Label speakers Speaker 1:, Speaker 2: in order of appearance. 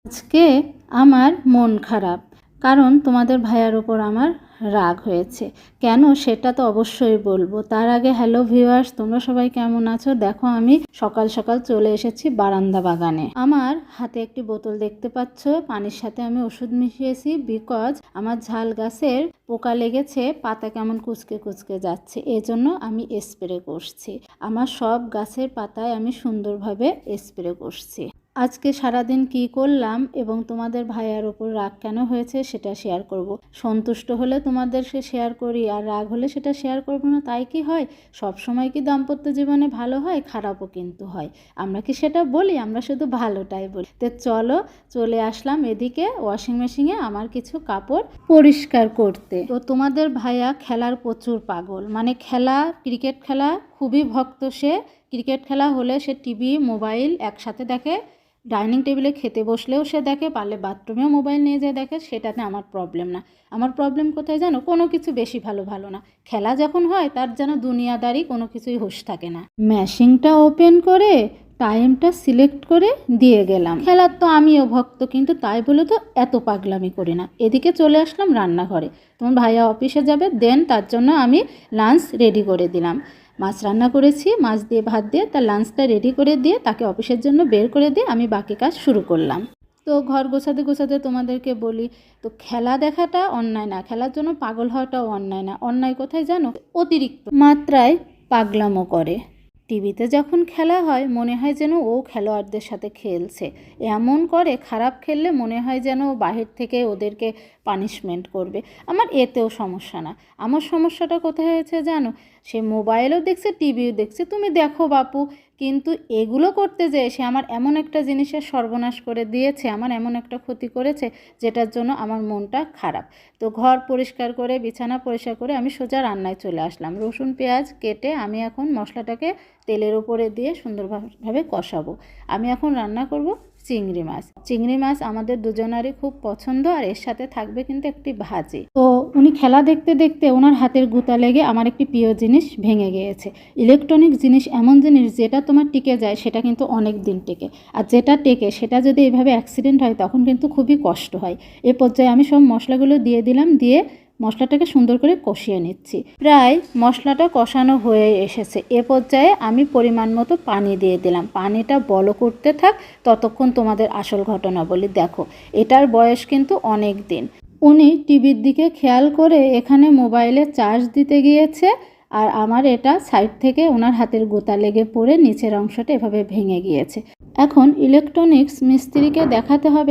Speaker 1: আজকে আমার মন খারাপ, কারণ তোমাদের ভাইয়ার ওপর আমার রাগ হয়েছে। কেন সেটা তো অবশ্যই বলবো। তার আগে হ্যালো ভিউয়ার্স, তোমরা সবাই কেমন আছো? দেখো আমি সকাল সকাল চলে এসেছি বারান্দা বাগানে। আমার হাতে একটি বোতল দেখতে পাচ্ছ, পানির সাথে আমি ওষুধ মিশিয়েছি, বিকজ আমার ঝাল গাছের পোকা লেগেছে, পাতা কেমন কুচকে কুচকে যাচ্ছে, এজন্য আমি স্প্রে করছি। আমার সব গাছের পাতায় আমি সুন্দরভাবে স্প্রে করছি। আজকে সারাদিন কি করলাম এবং তোমাদের ভাইয়ার ওপর রাগ কেন হয়েছে সেটা শেয়ার করব। সন্তুষ্ট হলে তোমাদেরকে শেয়ার করি, আর রাগ হলে সেটা শেয়ার করব না, তাই কি হয়? সব সময় কি দাম্পত্য জীবনে ভালো হয়? খারাপও কিন্তু হয়। আমরা কি সেটা বলি? আমরা শুধু ভালোটাই বলি। তো চলো, চলে আসলাম এদিকে ওয়াশিং মেশিনে আমার কিছু কাপড় পরিষ্কার করতে। তো তোমাদের ভাইয়া খেলার প্রচুর পাগল, মানে খেলা, ক্রিকেট খেলা খুবই ভক্ত সে। ক্রিকেট খেলা হলে সে টিভি মোবাইল একসাথে দেখে, ডাইনিং টেবিলে খেতে বসলেও সে দেখে, পারলে বাথরুমেও মোবাইল নিয়ে যায় দেখে। সেটাতে আমার প্রবলেম না। আমার প্রবলেম কোথায় জানো? কোনো কিছু বেশি ভালো না। খেলা যখন হয় তার যেন দুনিয়াদারি কোনো কিছুই হুঁশ থাকে না। মেশিনটা ওপেন করে টাইমটা সিলেক্ট করে দিয়ে গেলাম। খেলার তো আমিও ভক্ত, কিন্তু তাই বলে তো এত পাগলামি করি না। এদিকে চলে আসলাম রান্নাঘরে। তোমার ভাইয়া অফিসে যাবে, দেন তার জন্য আমি লাঞ্চ রেডি করে দিলাম। মাছ রান্না করেছি, মাছ দিয়ে ভাত দিয়ে তার লাঞ্চটা রেডি করে দিয়ে তাকে অফিসের জন্য বের করে দিয়ে আমি বাকি কাজ শুরু করলাম। তো ঘর গোছাতে গোছাতে তোমাদেরকে বলি, তো খেলা দেখাটা অন্যায় না, খেলার জন্য পাগল হওয়াটাও অন্যায় না। অন্যায় কোথায় জানো? অতিরিক্ত মাত্রায় পাগলামো করে। টিভিতে যখন খেলা হয় মনে হয় যেন ও খেলোয়াড়দের সাথে খেলছে, এমন করে। খারাপ খেললে মনে হয় যেন ও বাহির থেকে ওদেরকে পানিশমেন্ট করবে। আমার এতেও সমস্যা না। আমার সমস্যাটা কোথায় হয়েছে জানো? সে মোবাইলও দেখছে, টিভিও দেখছে, তুমি দেখো বাপু, কিন্তু এগুলো করতে যেয়ে সে আমার এমন একটা জিনিসের সর্বনাশ করে দিয়েছে, আমার এমন একটা ক্ষতি করেছে, যেটার জন্য আমার মনটা খারাপ। তো ঘর পরিষ্কার করে, বিছানা পরিষ্কার করে আমি সোজা রান্নায় চলে আসলাম। রসুন পেঁয়াজ কেটে আমি এখন মশলাটাকে তেলের উপরে দিয়ে সুন্দরভাবে কষাবো। আমি এখন রান্না করব চিংড়ি মাছ। চিংড়ি মাছ আমাদের দুজনারই খুব পছন্দ, আর এর সাথে থাকবে কিন্তু একটি ভাজি। তো উনি খেলা দেখতে দেখতে ওনার হাতের গুতা লেগে আমার একটি প্রিয় জিনিস ভেঙে গিয়েছে। ইলেকট্রনিক জিনিস এমন জিনিস যেটা তোমার টিকে যায় সেটা কিন্তু অনেক দিন টেকে, আর যেটা টেকে সেটা যদি এভাবে অ্যাক্সিডেন্ট হয় তখন কিন্তু খুবই কষ্ট হয়। এ পর্যায়ে আমি সব মশলাগুলো দিয়ে দিলাম, দিয়ে মশলাটাকে সুন্দর করে কষিয়ে নিচ্ছি। প্রায় মশলাটা কষানো হয়ে এসেছে। এ পর্যায়ে আমি পরিমাণ মতো পানি দিয়ে দিলাম। পানিটা বলক করতে থাক, ততক্ষণ তোমাদের আসল ঘটনা বলি। দেখো, এটার বয়স কিন্তু অনেক দিন। উনি টিভির দিকে খেয়াল করে এখানে মোবাইলে চার্জ দিতে গিয়েছে, আর আমার এটা সাইড থেকে ওনার হাতের গোতা লেগে পড়ে নিচের অংশটা এভাবে ভেঙে গিয়েছে। এখন ইলেকট্রনিক্স মিস্ত্রিকে দেখাতে হবে